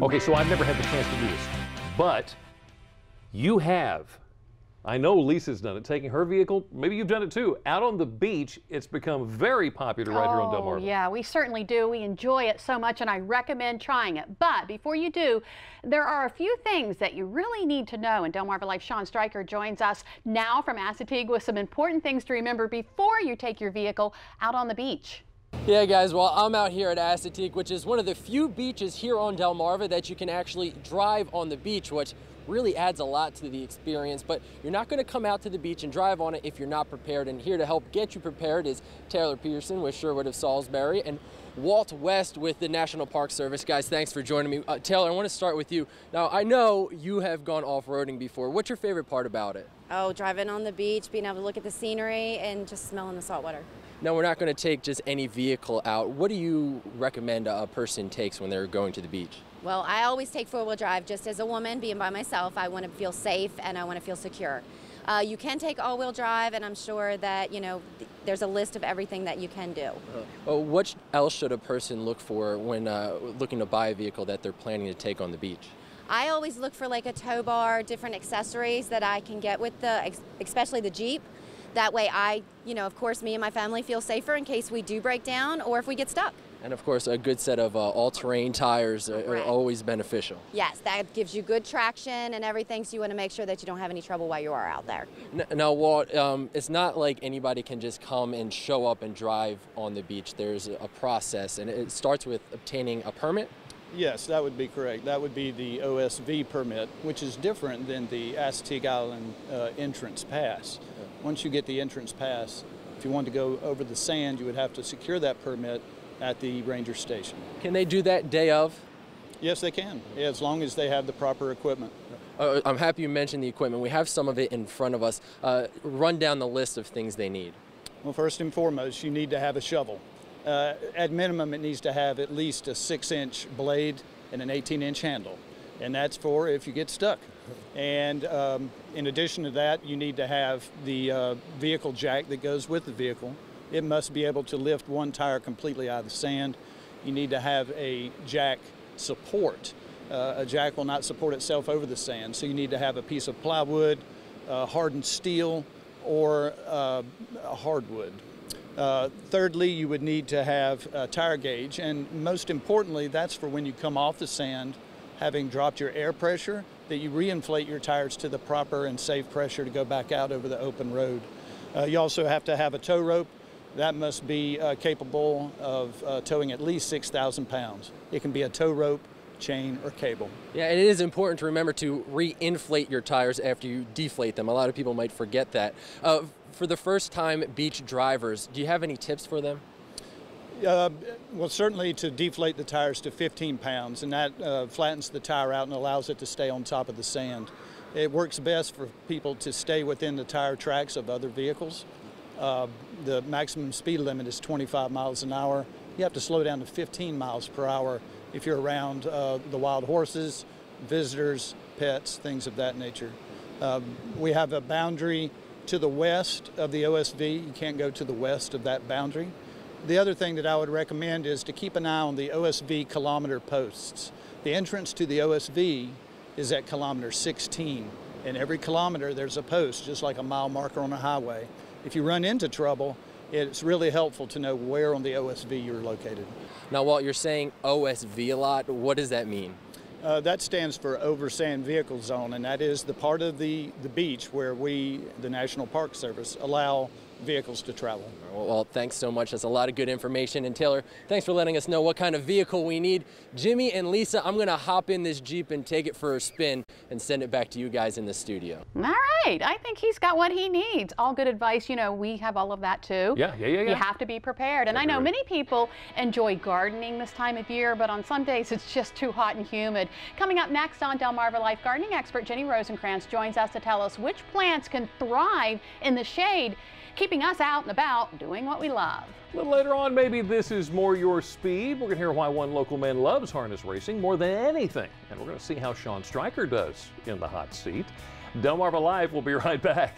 Okay, so I've never had the chance to do this, but you have. I know Lisa's done it, taking her vehicle, maybe you've done it too, out on the beach. It's become very popular right here on Delmarva. Yeah, we certainly do. We enjoy it so much, and I recommend trying it. But before you do, there are a few things that you really need to know. And Delmarva Life Sean Stryker joins us now from Assateague with some important things to remember before you take your vehicle out on the beach. Yeah, guys, well, I'm out here at Assateague, which is one of the few beaches here on Delmarva that you can actually drive on the beach, which really adds a lot to the experience. But you're not going to come out to the beach and drive on it if you're not prepared. And here to help get you prepared is Taylor Pearson with Sherwood of Salisbury and Walt West with the National Park Service. Guys, thanks for joining me. Taylor, I want to start with you. Now, I know you have gone off-roading before. What's your favorite part about it? Oh, driving on the beach, being able to look at the scenery and just smelling the salt water. Now, we're not going to take just any vehicle out. What do you recommend a person takes when they're going to the beach? Well, I always take four-wheel drive. Just as a woman, being by myself, I want to feel safe and I want to feel secure. You can take all-wheel drive, and I'm sure that, you know, there's a list of everything that you can do. What else should a person look for when looking to buy a vehicle that they're planning to take on the beach? I always look for like a tow bar, different accessories that I can get with especially the Jeep. That way of course, me and my family feel safer in case we do break down or if we get stuck. And of course, a good set of all-terrain tires are always beneficial. Yes, that gives you good traction and everything, so you want to make sure that you don't have any trouble while you are out there. Now, Walt, it's not like anybody can just come and show up and drive on the beach. There's a process, and it starts with obtaining a permit. Yes, that would be correct. That would be the OSV permit, which is different than the Assateague Island entrance pass. Once you get the entrance pass, if you want to go over the sand, you would have to secure that permit at the ranger station. Can they do that day of? Yes, they can, as long as they have the proper equipment. I'm happy you mentioned the equipment. We have some of it in front of us. Run down the list of things they need. Well, first and foremost, you need to have a shovel. At minimum, it needs to have at least a 6-inch blade and an 18-inch handle, and that's for if you get stuck. And in addition to that, you need to have the vehicle jack that goes with the vehicle. It must be able to lift one tire completely out of the sand. You need to have a jack support. A jack will not support itself over the sand, so you need to have a piece of plywood, hardened steel, or hardwood. Thirdly, you would need to have a tire gauge, and most importantly, that's for when you come off the sand, having dropped your air pressure, that you reinflate your tires to the proper and safe pressure to go back out over the open road. You also have to have a tow rope. That must be capable of towing at least 6,000 pounds. It can be a tow rope, chain, or cable. Yeah, and it is important to remember to re-inflate your tires after you deflate them. A lot of people might forget that. For the first-time beach drivers, do you have any tips for them? Well, certainly to deflate the tires to 15 pounds, and that flattens the tire out and allows it to stay on top of the sand. It works best for people to stay within the tire tracks of other vehicles. The maximum speed limit is 25 miles an hour. You have to slow down to 15 miles per hour if you're around the wild horses, visitors, pets, things of that nature. We have a boundary to the west of the OSV. You can't go to the west of that boundary. The other thing that I would recommend is to keep an eye on the OSV kilometer posts. The entrance to the OSV is at kilometer 16. And every kilometer there's a post, just like a mile marker on a highway. If you run into trouble, it's really helpful to know where on the OSV you're located. Now, Walt, you're saying OSV a lot. What does that mean? That stands for Over Sand Vehicle Zone, and that is the part of the beach where we, the National Park Service, allow vehicles to travel. Well, thanks so much. That's a lot of good information. And Taylor, thanks for letting us know what kind of vehicle we need. Jimmy and Lisa, I'm going to hop in this Jeep and take it for a spin and send it back to you guys in the studio. All right. I think he's got what he needs. All good advice. You know, we have all of that too. Yeah. You have to be prepared. And I know many people enjoy gardening this time of year, but on some days it's just too hot and humid. Coming up next on Delmarva Life, gardening expert Jenny Rosenkrantz joins us to tell us which plants can thrive in the shade, keeping us out and about doing what we love. A little later on, maybe this is more your speed. We're going to hear why one local man loves harness racing more than anything. And we're going to see how Sean Stryker does in the hot seat. Delmarva Live will be right back.